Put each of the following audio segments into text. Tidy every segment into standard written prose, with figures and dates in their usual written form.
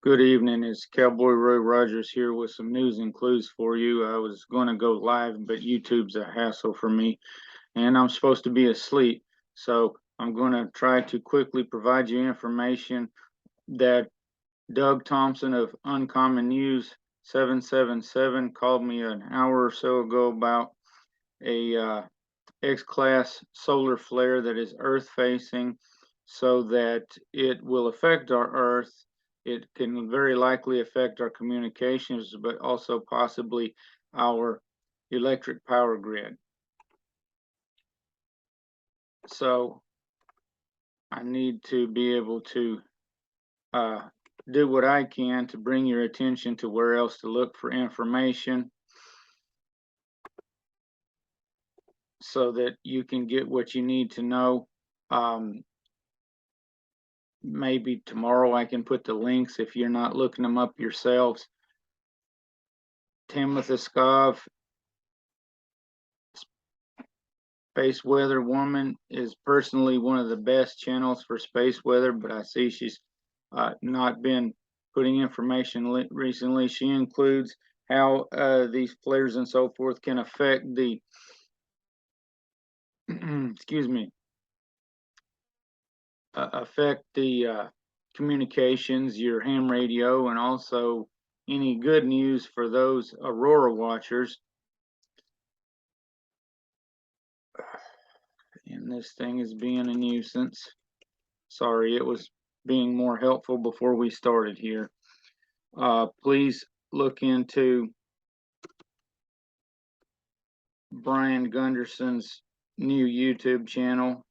Good evening, it's Cowboy Roy Rogers here with some news and clues for you. I was going to go live, but YouTube's a hassle for me, and I'm supposed to be asleep. So I'm going to try to quickly provide you information that Doug Thompson of Uncommon News 777 called me an hour or so ago about a X-class solar flare that is Earth-facing, so that it will affect our Earth. It can very likely affect our communications, but also possibly our electric power grid. So I need to be able to do what I can to bring your attention to where else to look for information so that you can get what you need to know. Maybe tomorrow I can put the links if you're not looking them up yourselves. Timothy Skov, Space Weather Woman, is personally one of the best channels for space weather, but I see she's not been putting information recently. She includes how these flares and so forth can affect the excuse me, affect the communications, your ham radio, and also any good news for those aurora watchers. And this thing is being a nuisance. Sorry, it was being more helpful before we started here. Please look into Brian Gunderson's new YouTube channel.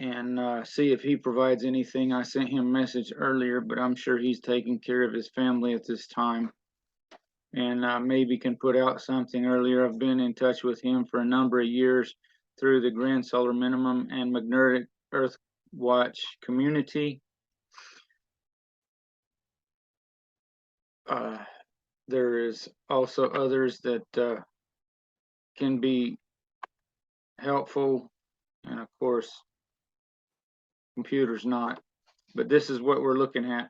And see if he provides anything. I sent him a message earlier, but I'm sure he's taking care of his family at this time, and maybe can put out something earlier. I've been in touch with him for a number of years through the Grand Solar Minimum and Magnetic Earth Watch community. There is also others that can be helpful, and of course computers not, but this is what we're looking at.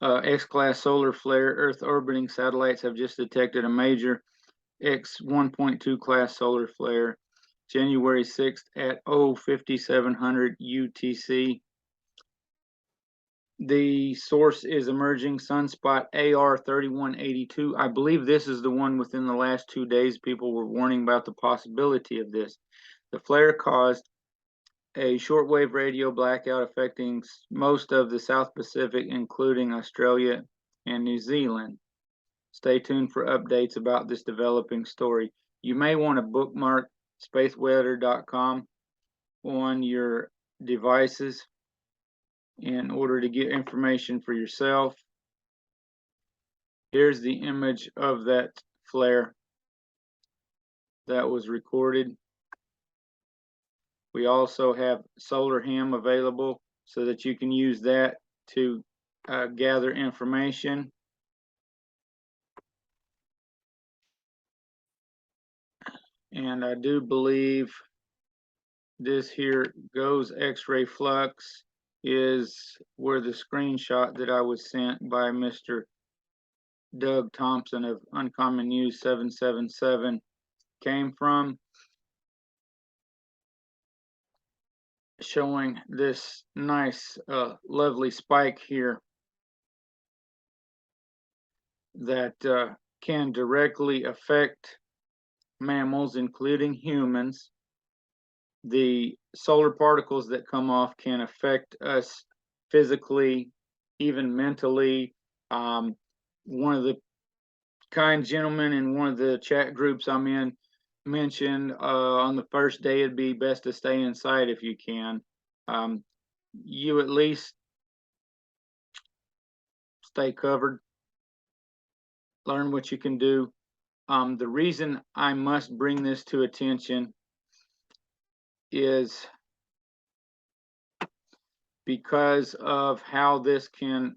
X-class solar flare. Earth orbiting satellites have just detected a major X 1.2 class solar flare January 6th at 5700 UTC. The source is emerging sunspot AR 3182. I believe this is the one within the last 2 days people were warning about the possibility of this. The flare caused a shortwave radio blackout affecting most of the South Pacific, including Australia and New Zealand. Stay tuned for updates about this developing story. You may want to bookmark spaceweather.com on your devices in order to get information for yourself. Here's the image of that flare that was recorded. We also have Solar Ham available so that you can use that to gather information. And I do believe this here goes X-ray flux is where the screenshot that I was sent by Mr. Doug Thompson of Uncommon News 777 came from, showing this nice lovely spike here that can directly affect mammals, including humans. The solar particles that come off can affect us physically, even mentally. One of the kind gentlemen in one of the chat groups I'm in mentioned on the first day it'd be best to stay inside if you can. You at least stay covered, learn what you can do. The reason I must bring this to attention is because of how this can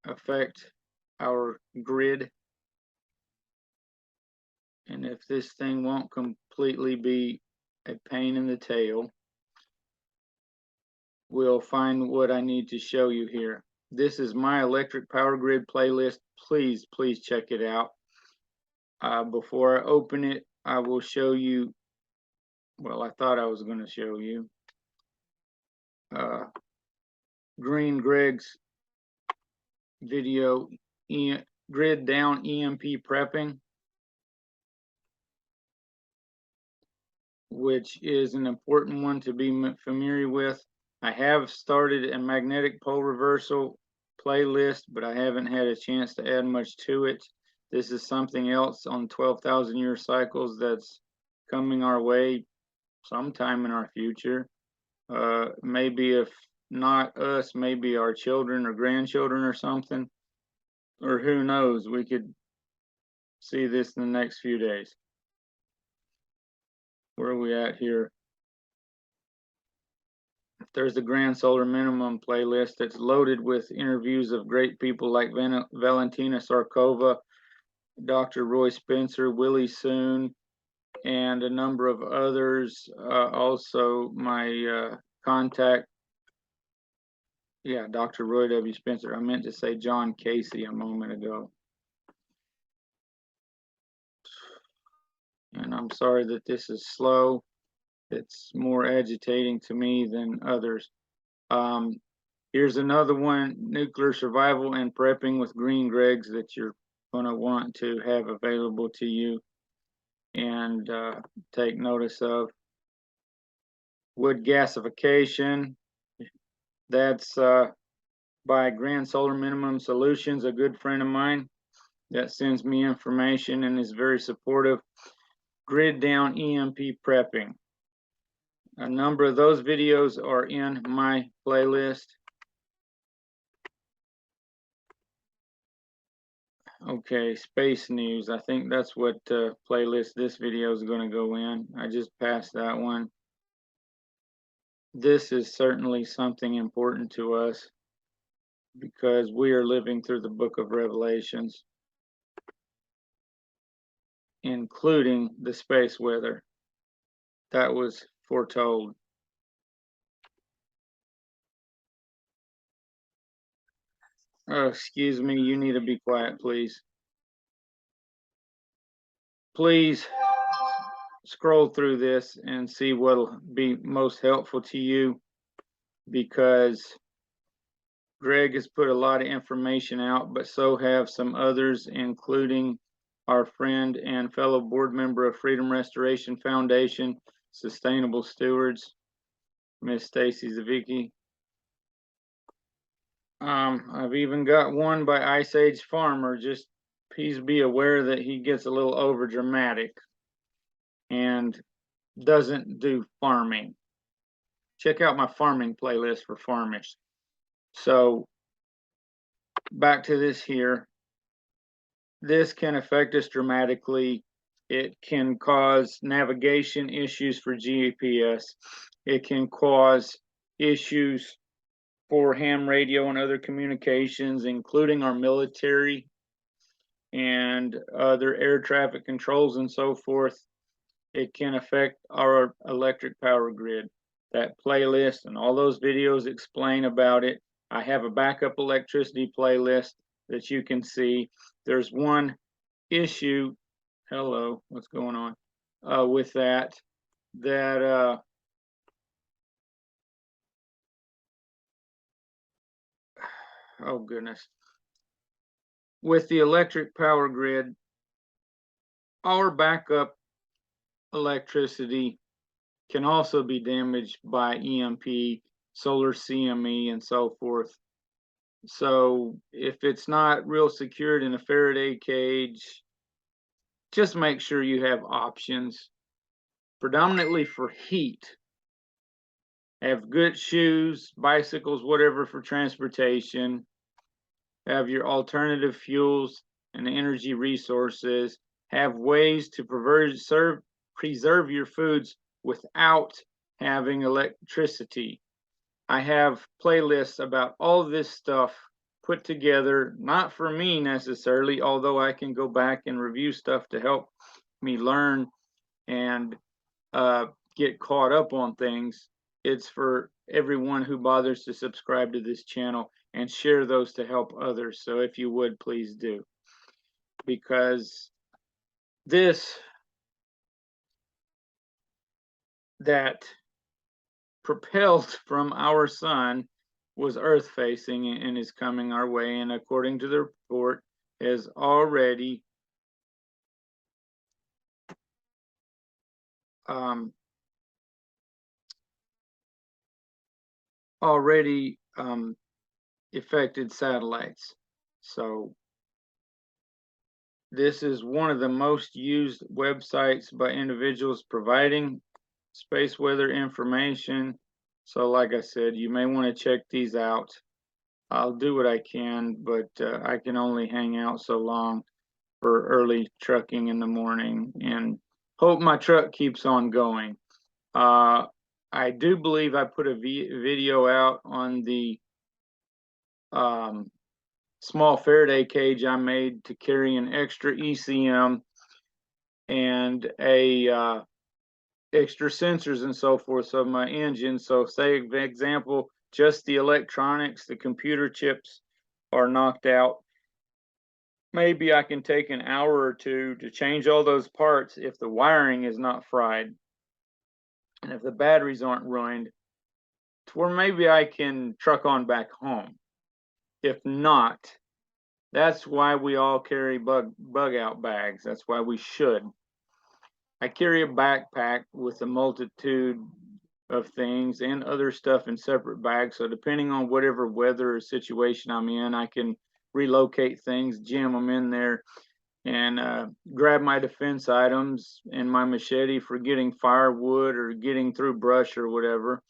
affect our grid And if this thing won't completely be a pain in the tail, we'll find what I need to show you here. This is my electric power grid playlist. Please check it out. Before I open it, I will show you, well, I thought I was going to show you Green Greg's video, Grid Down EMP Prepping, which is an important one to be familiar with. I have started a magnetic pole reversal playlist, but I haven't had a chance to add much to it. This is something else on 12,000 year cycles that's coming our way sometime in our future. Maybe if not us, maybe our children or grandchildren or something, or who knows, we could see this in the next few days. Where are we at here? There's the Grand Solar Minimum playlist that's loaded with interviews of great people like Valentina Sarkova, Dr. Roy Spencer, Willie Soon, and a number of others. Also, my contact, Dr. Roy W. Spencer. I meant to say John Casey a moment ago. And I'm sorry that this is slow. It's more agitating to me than others. Here's another one, Nuclear Survival and Prepping with Green Gregs, that you're going to want to have available to you and take notice of. Wood Gasification, that's by Grand Solar Minimum Solutions, a good friend of mine that sends me information and is very supportive. Grid Down EMP Prepping. A number of those videos are in my playlist. Okay, space news. I think that's what playlist this video is going to go in. I just passed that one. This is certainly something important to us because we are living through the book of Revelations, including the space weather that was foretold. Oh, excuse me, you need to be quiet, please. Please scroll through this and see what'll be most helpful to you, because Greg has put a lot of information out, but so have some others, including our friend and fellow board member of Freedom Restoration Foundation, Sustainable Stewards, Miss Stacy Zavicki. I've even got one by Ice Age Farmer. Just please be aware that he gets a little over dramatic and doesn't do farming. Check out my farming playlist for farmers. So back to this here. This can affect us dramatically. It can cause navigation issues for GPS. It can cause issues for ham radio and other communications, including our military and other air traffic controls and so forth. It can affect our electric power grid. That playlist and all those videos explain about it. I have a backup electricity playlist that you can see. There's one issue, hello, what's going on with that oh goodness, with the electric power grid, our backup electricity can also be damaged by EMP, solar CME, and so forth. So if it's not real secured in a Faraday cage, just make sure you have options, predominantly for heat. Have good shoes, bicycles, whatever for transportation. Have your alternative fuels and energy resources. Have ways to preserve your foods without having electricity. I have playlists about all this stuff put together, not for me necessarily, although I can go back and review stuff to help me learn and get caught up on things. It's for everyone who bothers to subscribe to this channel and share those to help others. So if you would, please do. Because this that propelled from our sun was Earth facing and is coming our way, and according to the report, has already affected satellites. So this is one of the most used websites by individuals providing space weather information. So like I said, you may want to check these out. I'll do what I can, but I can only hang out so long for early trucking in the morning, and hope my truck keeps on going. I do believe I put a video out on the small Faraday cage I made to carry an extra ECM and a extra sensors and so forth of my engine. So say, for example, just the electronics, the computer chips are knocked out. Maybe I can take an hour or two to change all those parts if the wiring is not fried and if the batteries aren't ruined, to where maybe I can truck on back home. If not, that's why we all carry bug out bags. That's why we should. I carry a backpack with a multitude of things and other stuff in separate bags. So depending on whatever weather or situation I'm in, I can relocate things, jam them in there, and grab my defense items and my machete for getting firewood or getting through brush or whatever,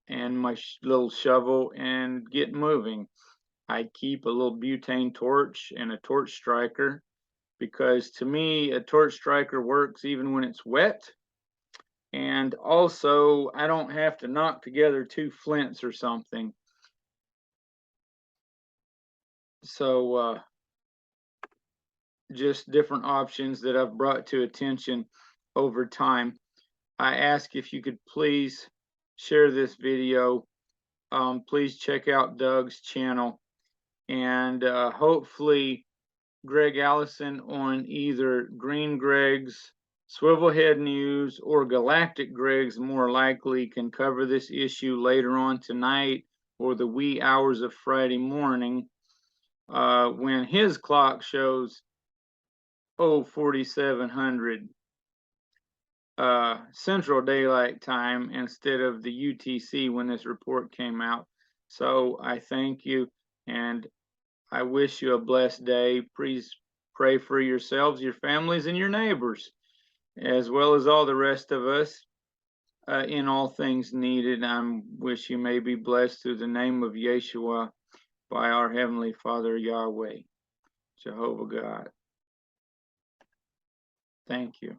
and my little shovel, and get moving. I keep a little butane torch and a torch striker, because to me a torch striker works even when it's wet, and also I don't have to knock together two flints or something. So just different options that I've brought to attention over time. I ask if you could please share this video. Please check out Doug's channel, and hopefully Greg Allison on either Green Greg's Swivelhead News or Galactic Greg's, more likely, can cover this issue later on tonight or the wee hours of Friday morning, when his clock shows 4700 Central Daylight Time instead of the UTC when this report came out. So I thank you, and I wish you a blessed day. Please pray for yourselves, your families, and your neighbors, as well as all the rest of us, in all things needed. I wish you may be blessed through the name of Yeshua by our Heavenly Father, Yahweh, Jehovah God. Thank you.